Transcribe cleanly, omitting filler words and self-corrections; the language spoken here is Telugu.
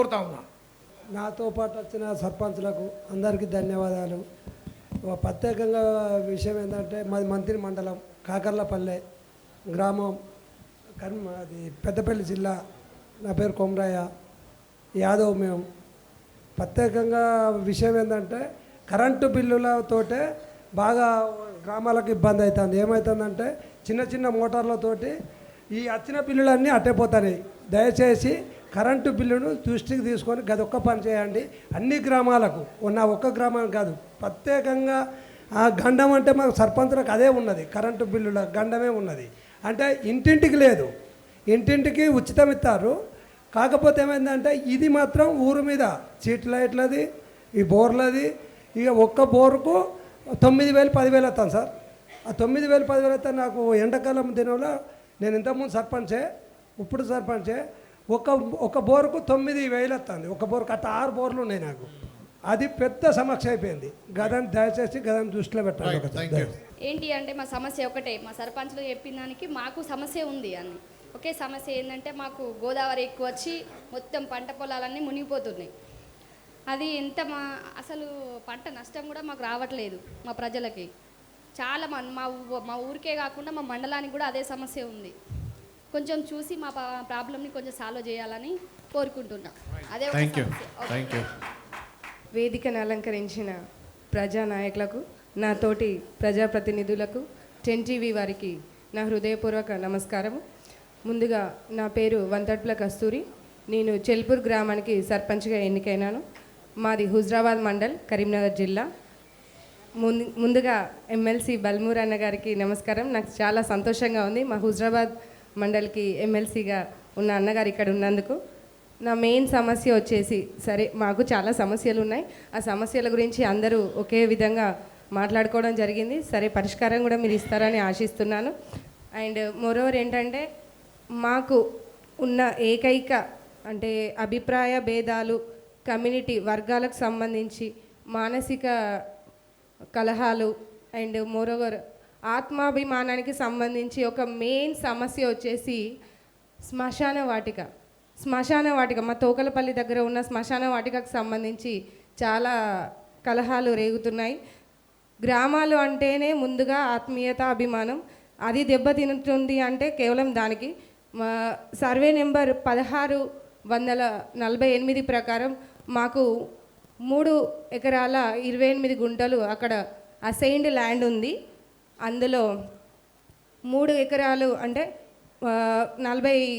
కోరుతా ఉన్నా. నాతో పాటు వచ్చిన సర్పంచ్లకు అందరికీ ధన్యవాదాలు. ప్రత్యేకంగా విషయం ఏంటంటే మాది మంత్రి మండలం కాకర్లపల్లె గ్రామం అది పెద్దపల్లి జిల్లా. నా పేరు కొమరయ్య యాదవ్. మేము ప్రత్యేకంగా విషయం ఏంటంటే కరెంటు బిల్లులతోటే బాగా గ్రామాలకు ఇబ్బంది అవుతుంది. ఏమవుతుందంటే చిన్న చిన్న మోటార్లతోటి ఈ వచ్చిన బిల్లులన్నీ అట్టేపోతున్నాయి. దయచేసి కరెంటు బిల్లును దృష్టికి తీసుకొని గదొక్క పని చేయండి. అన్ని గ్రామాలకు ఉన్న ఒక్క గ్రామానికి కాదు, ప్రత్యేకంగా ఆ గండం అంటే మాకు సర్పంచులకు అదే ఉన్నది. కరెంటు బిల్లుల గండమే ఉన్నది. అంటే ఇంటింటికి లేదు, ఇంటింటికి ఉచితం ఇస్తారు. కాకపోతే ఏమైందంటే ఇది మాత్రం ఊరు మీద స్ట్రీట్ లైట్లది, ఈ బోర్లది, ఇక ఒక్క బోరుకు 9,000 10,000 వస్తాను సార్. ఆ 9,000 10,000 వస్తే నాకు ఎండాకాలం దినంలో నేను ఇంతకుముందు సర్పంచే, ఇప్పుడు సర్పంచే, ఒక బోరుకు 9,000 వస్తుంది. ఒక బోరుకు అట్లా 6 బోర్లు ఉన్నాయి నాకు. అది పెద్ద సమస్య అయిపోయింది. గదని దయచేసి గదని దృష్టిలో పెట్టాలి. ఏంటి అంటే మా సమస్య ఒకటే, మా సర్పంచ్లు చెప్పిన దానికి మాకు సమస్య ఉంది అని. ఒకే సమస్య ఏంటంటే మాకు గోదావరి ఎక్కువ వచ్చి మొత్తం పంట పొలాలన్నీ మునిగిపోతున్నాయి. అది ఎంత అసలు పంట నష్టం కూడా మాకు రావట్లేదు. మా ప్రజలకి చాలా మా ఊరికే కాకుండా మా మండలానికి కూడా అదే సమస్య ఉంది. కొంచెం చూసి మా ప్రాబ్లమ్ని కొంచెం సాల్వ్ చేయాలని కోరుకుంటున్నాం. అదే వేదికను అలంకరించిన ప్రజానాయకులకు, నా తోటి ప్రజాప్రతినిధులకు, 10 టీవీ వారికి నా హృదయపూర్వక నమస్కారము. ముందుగా నా పేరు వంతట్ల కస్తూరి. నేను చెల్పూర్ గ్రామానికి సర్పంచ్గా ఎన్నికైనాను. మాది హుజరాబాద్ మండల్, కరీంనగర్ జిల్లా. ముందుగా ఎమ్మెల్సీ బల్మూర్ అన్న గారికి నమస్కారం. నాకు చాలా సంతోషంగా ఉంది మా హుజరాబాద్ మండల్కి ఎమ్మెల్సీగా ఉన్న అన్నగారు ఇక్కడ ఉన్నందుకు. నా మెయిన్ సమస్య వచ్చేసి, సరే మాకు చాలా సమస్యలు ఉన్నాయి, ఆ సమస్యల గురించి అందరూ ఒకే విధంగా మాట్లాడుకోవడం జరిగింది. సరే పరిష్కారం కూడా మీరు ఇస్తారని ఆశిస్తున్నాను. అండ్ మోరోవర్ ఏంటంటే మాకు ఉన్న ఏకైక అంటే అభిప్రాయ భేదాలు కమ్యూనిటీ వర్గాలకు సంబంధించి మానసిక కలహాలు అండ్ మోరోవర్ ఆత్మాభిమానానికి సంబంధించి ఒక మెయిన్ సమస్య వచ్చేసి శ్మశాన వాటిక మా తోకలపల్లి దగ్గర ఉన్న శ్మశాన వాటికకు సంబంధించి చాలా కలహాలు రేగుతున్నాయి. గ్రామాలు అంటేనే ముందుగా ఆత్మీయత, అభిమానం, అది దెబ్బతింటుంది అంటే కేవలం దానికి. సర్వే నెంబర్ 1648 ప్రకారం మాకు 3 ఎకరాల 28 గుంటలు అక్కడ అసైన్డ్ ల్యాండ్ ఉంది. అందులో 3 ఎకరాలు అంటే 40